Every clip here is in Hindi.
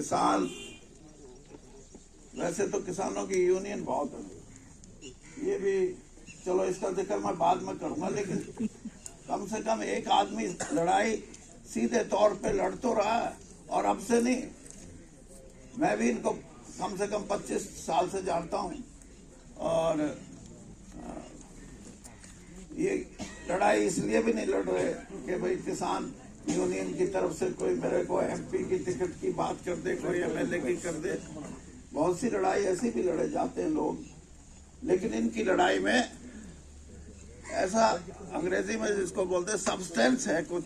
किसान, वैसे तो किसानों की यूनियन बहुत है, ये भी चलो इसका जिक्र मैं बाद में करूंगा, लेकिन कम से कम एक आदमी लड़ाई सीधे तौर पे लड़ तो रहा है, और अब से नहीं, मैं भी इनको कम से कम 25 साल से जानता हूं, और ये लड़ाई इसलिए भी नहीं लड़ रहे कि भाई किसान यूनियन की तरफ से कोई मेरे को एमपी की टिकट की बात कर दे, कोई एमएलए की कर दे। बहुत सी लड़ाई ऐसी भी लड़े जाते हैं लोग, लेकिन इनकी लड़ाई में ऐसा अंग्रेजी में जिसको बोलते हैं सब्सटेंस है कुछ,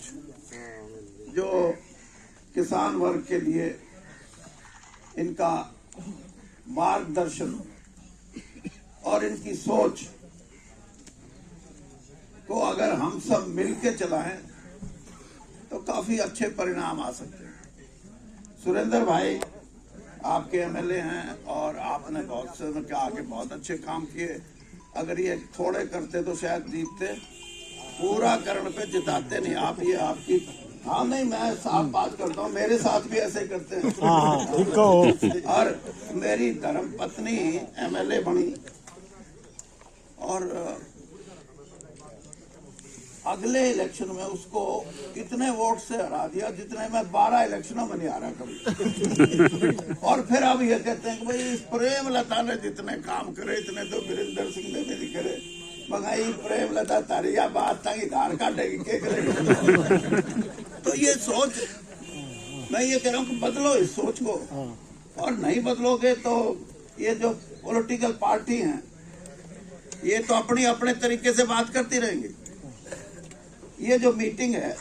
जो किसान वर्ग के लिए इनका मार्गदर्शन और इनकी सोच को अगर हम सब मिलके चलाएं तो काफी अच्छे परिणाम आ सकते हैं। सुरेंद्र भाई आपके एमएलए हैं और आपने बहुत से के आगे बहुत अच्छे काम किए, अगर ये थोड़े करते तो शायद जीतते, पूरा करण पे जिताते नहीं आप। ये आपकी, हाँ नहीं मैं साफ बात करता हूँ, मेरे साथ भी ऐसे करते हैं। और मेरी धर्म पत्नी एमएलए बनी और अगले इलेक्शन में उसको इतने वोट से हरा दिया जितने मैं 12 इलेक्शनों में नहीं हारा कभी। और फिर अब ये कहते हैं कि भाई प्रेमलता ने जितने काम करे इतने तो वीरेंद्र सिंह ने भी नहीं करे। मंगाई प्रेमलता तारिया बात तक धार काटेगी के करेगी। तो ये सोच, मैं ये कह रहा हूँ कि बदलो इस सोच को, और नहीं बदलोगे तो ये जो पॉलिटिकल पार्टी हैं ये तो अपनी अपने तरीके से बात करती रहेंगी। ये जो मीटिंग है,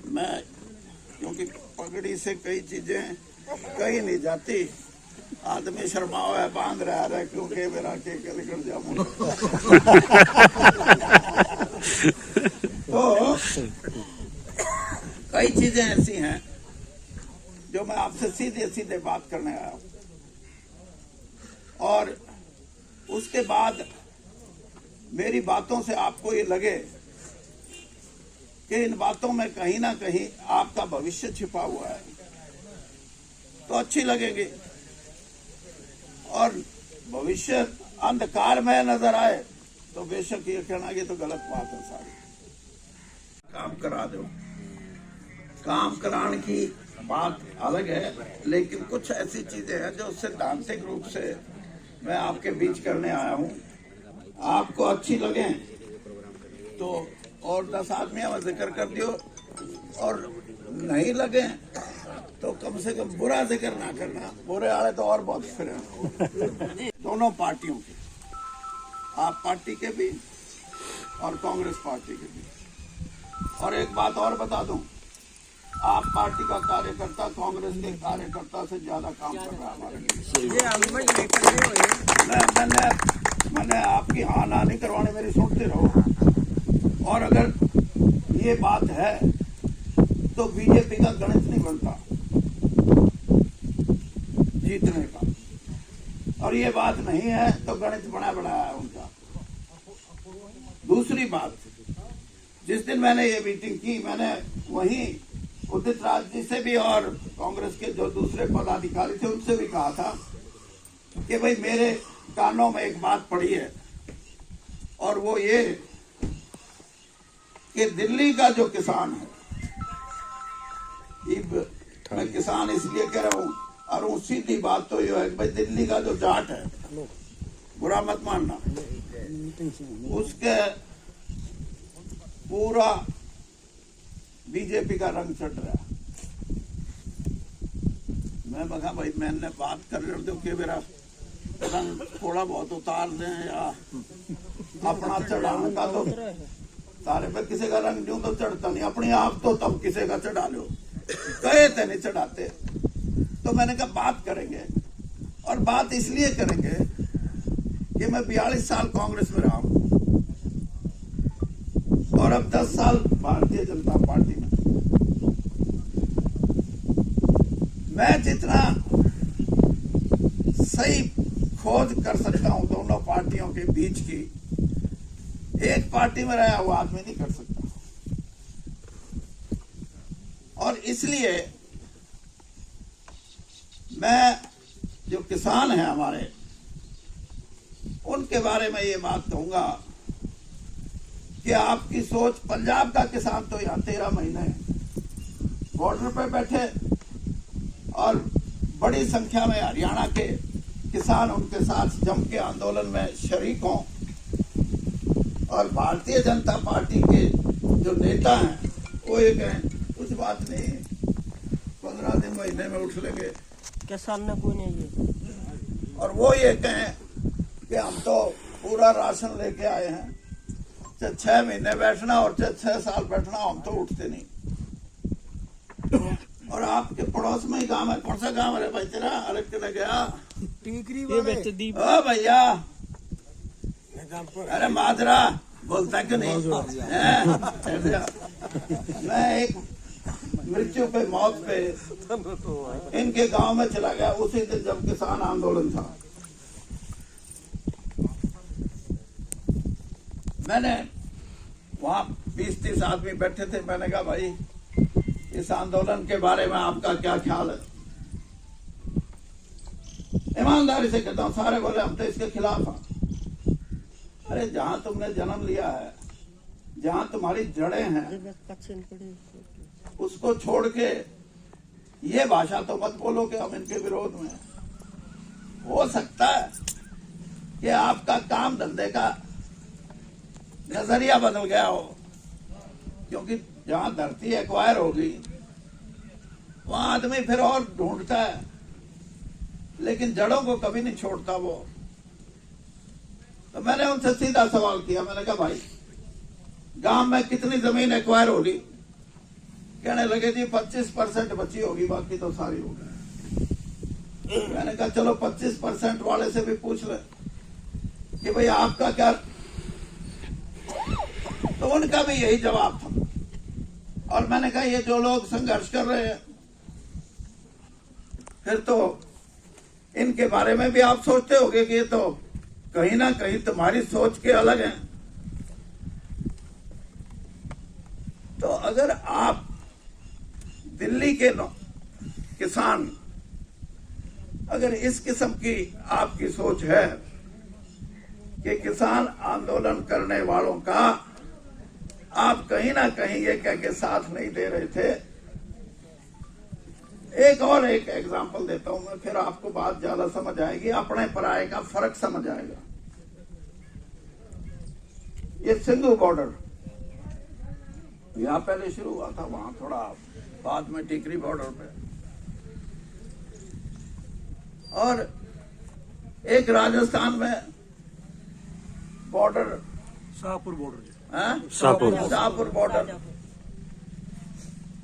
मैं क्योंकि पगड़ी से कई चीजें कही नहीं जाती, आदमी शर्माओ है बांध रहा है क्योंकि मेरा के निकल जाऊंगा। तो कई चीजें ऐसी हैं जो मैं आपसे सीधे सीधे बात करने आया हूं, और उसके बाद मेरी बातों से आपको ये लगे कि इन बातों में कहीं ना कहीं आपका भविष्य छिपा हुआ है तो अच्छी लगेगी, और भविष्य अंधकार में नजर आए तो बेशक ये कहना ये तो गलत बात है। सारी काम करा दो, काम कराने की बात अलग है, लेकिन कुछ ऐसी चीजें हैं जो सैद्धांतिक रूप से मैं आपके बीच करने आया हूं, आपको अच्छी लगे तो और 10 आदमी में जिक्र कर दियो, और नहीं लगे तो कम से कम बुरा जिक्र ना करना, बुरे वाले तो और बहुत फिर दोनों पार्टियों के, आप पार्टी के भी और कांग्रेस पार्टी के भी। और एक बात और बता दूं, आप पार्टी का कार्यकर्ता कांग्रेस के कार्यकर्ता से ज्यादा काम कर रहा है हमारे लिए। मैंने आपकी हाँ ना नहीं करवाने, मेरी सुनते रहो। और अगर ये बात है तो बीजेपी का गणित नहीं बनता जीतने का, और ये बात नहीं है तो गणित बना बनाया है उनका। दूसरी बात, जिस दिन मैंने ये मीटिंग की, मैंने वहीं उदित राज जी से भी और कांग्रेस के जो दूसरे पदाधिकारी थे उनसे भी कहा था कि भाई मेरे कानों में एक बात पड़ी है, और वो ये कि दिल्ली का जो किसान है, मैं किसान इसलिए कह रहा हूं, और सीधी बात तो ये है कि भाई दिल्ली का जो जाट है, बुरा मत मानना, उसके पूरा बीजेपी का रंग चढ़ रहा है। मैं बता भाई मैंने बात कर रहे हो कि मेरा रंग थोड़ा बहुत उतार दें या अपना चढ़ाने का, तो तारे पे किसी का रंग यूं तो चढ़ता नहीं, अपने आप तो तब किसी का चढ़ा लो, कहे थे नहीं चढ़ाते। तो मैंने कहा बात करेंगे, और बात इसलिए करेंगे कि मैं 42 साल कांग्रेस में रहा हूं और अब 10 साल भारतीय जनता पार्टी में। मैं जितना सही खोज कर सकता हूं दोनों पार्टियों के बीच की, एक पार्टी में रहा हुआ आदमी नहीं कर सकता। और इसलिए मैं जो किसान हैं हमारे, उनके बारे में ये बात कहूंगा कि आपकी सोच, पंजाब का किसान तो यहाँ 13 महीने बॉर्डर पे बैठे और बड़ी संख्या में हरियाणा के किसान उनके साथ जम के आंदोलन में शरीक हों, और भारतीय जनता पार्टी के जो नेता हैं वो ये कहें कुछ बात नहीं, 15 दिन महीने में उठ लेंगे किसान ने कोई नहीं है, और वो ये कहें कि हम तो पूरा राशन लेके आए हैं, चाहे 6 महीने बैठना और चाहे 6 साल बैठना, हम तो उठते नहीं। और आपके पड़ोस में ही गांव है, कौन सा गांव है भाई तेरा? अरे किधर गया? टीकरी ओ भैया, अरे माजरा बोलता क्यों नहीं? मैं एक मृत्यु पे, मौत पे इनके गांव में चला गया उसी दिन जब किसान आंदोलन था। मैंने वहां 20-30 आदमी बैठे थे। मैंने कहा भाई इस आंदोलन के बारे में आपका क्या ख्याल है? ईमानदारी से कहता हूं, सारे बोले हम तो इसके खिलाफ हैं। अरे जहां तुमने जन्म लिया है, जहां तुम्हारी जड़ें हैं, उसको छोड़ के ये भाषा तो मत बोलो कि हम इनके विरोध में। हो सकता है कि आपका काम धंधे का नजरिया बदल गया हो, क्योंकि जहां धरती एक्वायर होगी वहां आदमी फिर और ढूंढता है, लेकिन जड़ों को कभी नहीं छोड़ता वो। तो मैंने उनसे सीधा सवाल किया, मैंने कहा भाई गांव में कितनी जमीन एक्वायर होगी? कहने लगे जी 25% बची होगी, बाकी तो सारी हो गई। मैंने कहा चलो 25% वाले से भी पूछ ले कि भाई आपका क्या? तो उनका भी यही जवाब था। और मैंने कहा ये जो लोग संघर्ष कर रहे हैं, फिर तो इनके बारे में भी आप सोचते होंगे कि ये तो कहीं ना कहीं तुम्हारी सोच के अलग हैं। तो अगर आप दिल्ली के किसान, अगर इस किस्म की आपकी सोच है कि किसान आंदोलन करने वालों का आप कहीं ना कहीं ये कह के साथ नहीं दे रहे थे। एक एग्जांपल देता हूं मैं, फिर आपको बात ज्यादा समझ आएगी, अपने पराये का फर्क समझ आएगा। ये सिंधु बॉर्डर यहां पहले शुरू हुआ था, वहां थोड़ा बाद में टिकरी बॉर्डर पे, और एक राजस्थान में border, Shahpur border, Shahpur border,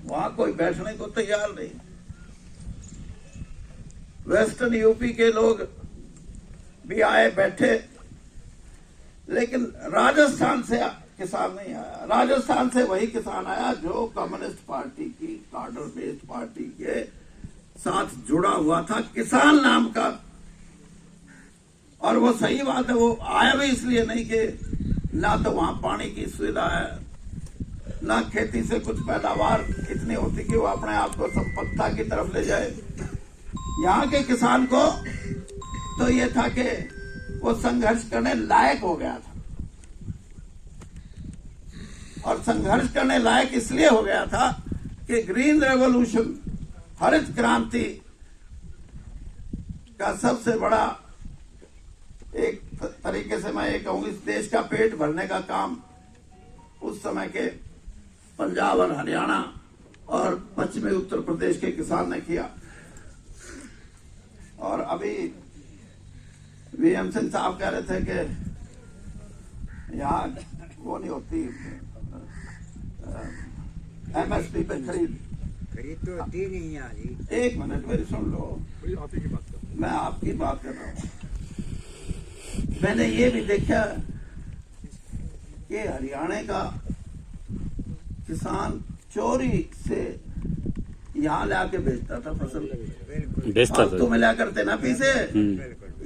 वहां कोई बैठने को तैयार नहीं। वेस्टर्न यूपी के लोग भी आए, बैठे, लेकिन राजस्थान से किसान नहीं आया। राजस्थान से वही किसान आया जो कम्युनिस्ट पार्टी की, कार्डर बेस्ड पार्टी के साथ जुड़ा हुआ था, किसान नाम का। और वो सही बात है, वो आया भी इसलिए नहीं कि ना तो वहां पानी की सुविधा है, ना खेती से कुछ पैदावार इतनी होती कि वो अपने आप को संपन्नता की तरफ ले जाए। यहाँ के किसान को तो ये था कि वो संघर्ष करने लायक हो गया था, और संघर्ष करने लायक इसलिए हो गया था कि ग्रीन रेवोल्यूशन, हरित क्रांति का सबसे बड़ा, एक तरीके से मैं ये कहूँ, इस देश का पेट भरने का काम उस समय के पंजाब और हरियाणा और पश्चिमी उत्तर प्रदेश के किसान ने किया। और अभी वीएम सिंह साहब कह रहे थे कि यहाँ वो नहीं होती, एमएसपी पे खरीद तो होती नहीं यहाँ जी। एक मिनट मेरी सुन लो, मैं आपकी बात कर रहा हूँ। मैंने ये भी देखा कि हरियाणा का किसान चोरी से यहाँ ला के बेचता था फसल, बेचता था, तुम्हें ला करते ना पीछे,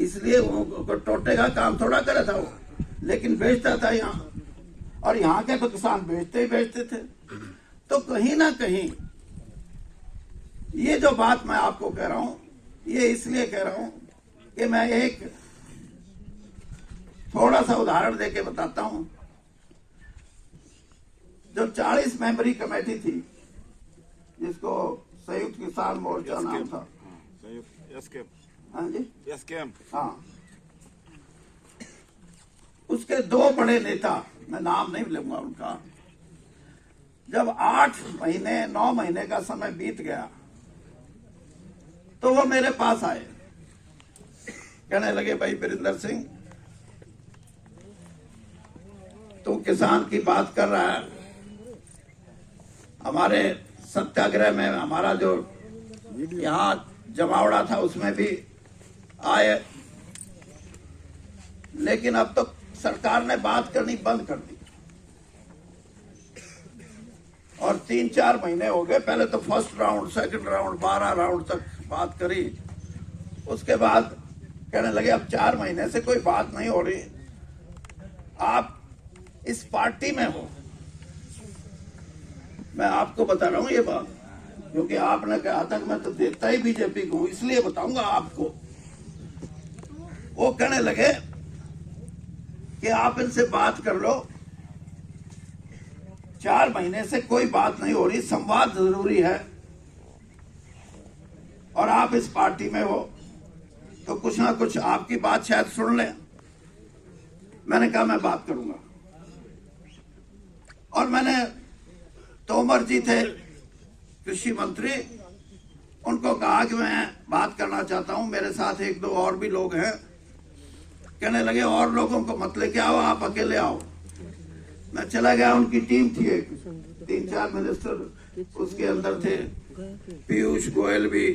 इसलिए वो टोटे का काम थोड़ा करे था वो, लेकिन बेचता था यहाँ। और यहाँ के तो किसान बेचते ही बेचते थे। तो कहीं ना कहीं ये जो बात मैं आपको कह रहा हूं ये इसलिए कह रहा हूं कि मैं एक थोड़ा सा उदाहरण देके बताता हूं। जो 40 मेंबरी कमेटी थी, जिसको संयुक्त किसान मोर्चा नाम था, हाँ जी, हाँ, उसके 2 बड़े नेता, मैं नाम नहीं लूंगा उनका, जब 8 महीने 9 महीने का समय बीत गया तो वो मेरे पास आए, कहने लगे, भाई वीरेंद्र सिंह, तू किसान की बात कर रहा है, हमारे सत्याग्रह में हमारा जो यहाँ जमावड़ा था उसमें भी आए, लेकिन अब तो सरकार ने बात करनी बंद कर दी और 3-4 महीने हो गए। पहले तो first round, second round, 12 round तक बात करी, उसके बाद कहने लगे अब 4 महीने से कोई बात नहीं हो रही, आप इस पार्टी में हो। मैं आपको बता रहा हूं ये बात, क्योंकि आपने कहा था कि मैं तो देता ही बीजेपी को हूं, इसलिए बताऊंगा आपको। वो कहने लगे कि आप इनसे बात कर लो, 4 महीने से कोई बात नहीं हो रही, संवाद जरूरी है, और आप इस पार्टी में हो तो कुछ ना कुछ आपकी बात शायद सुन लें। मैंने कहा मैं बात करूंगा, और मैंने तोमर जी थे कृषि मंत्री, उनको कहा कि मैं बात करना चाहता हूं, मेरे साथ 1-2 और भी लोग हैं। कहने लगे और लोगों को मत लेके आओ, आप अकेले आओ। मैं चला गया, उनकी टीम थी एक, 3-4 मिनिस्टर उसके अंदर थे, पीयूष गोयल भी।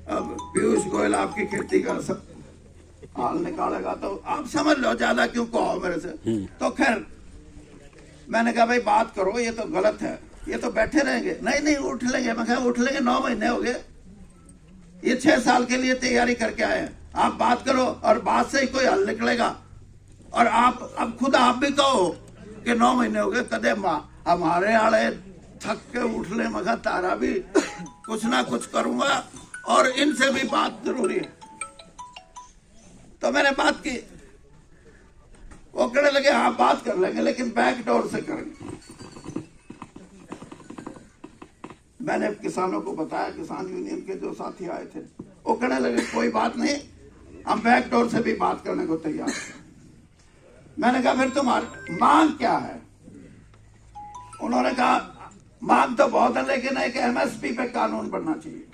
अब पीयूष गोयल आपकी खेती का सब हाल निकालेगा, तो आप समझ लो, ज्यादा क्यों कहो मेरे से। तो खैर मैंने कहा भाई बात करो, ये तो गलत है, ये तो बैठे रहेंगे। नहीं उठ लेंगे। मैं कहा उठ लेंगे, 9 महीने हो गए, ये 6 साल के लिए तैयारी करके आए हैं, आप बात करो और बात से ही कोई हल निकलेगा। और आप अब खुद आप भी कहो कि 9 महीने हो गए, कदे हमारे आड़े थक के उठ ले, मगर तारा भी कुछ ना कुछ करूंगा और इनसे भी बात जरूरी है। तो मैंने बात की, वो कहने लगे हाँ बात कर लेंगे, लेकिन बैक डोर से करेंगे। मैंने किसानों को बताया, किसान यूनियन के जो साथी आए थे, वो कहने लगे कोई बात नहीं, हम बैक डोर से भी बात करने को तैयार हैं। मैंने कहा फिर तुम्हारी मांग क्या है? उन्होंने कहा मांग तो बहुत है, लेकिन एक एमएसपी पे कानून बनना चाहिए।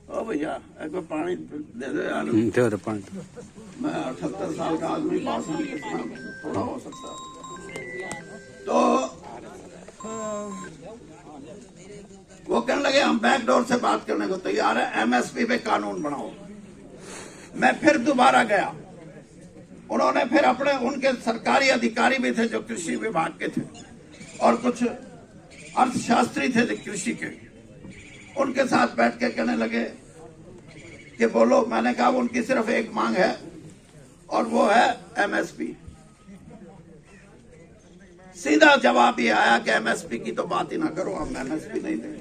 ओ भैया एक पानी दे दो यार, दे दो पानी। मैं 78 साल का आदमी, पास में कितना थोड़ा हो सकता है। तो वो कहने लगे हम बैकडोर से बात करने को तैयार है, एमएसपी पे कानून बनाओ। मैं फिर दोबारा गया, उन्होंने फिर अपने उनके सरकारी अधिकारी भी थे जो कृषि विभाग के थे, और कुछ अर्थशास्त्री थे कृषि के, उनके साथ बैठ के कहने लगे कि बोलो। मैंने कहा उनकी सिर्फ एक मांग है और वो है एमएसपी। सीधा जवाब ये आया कि एमएसपी की तो बात ही ना करो, हम एमएसपी नहीं देंगे।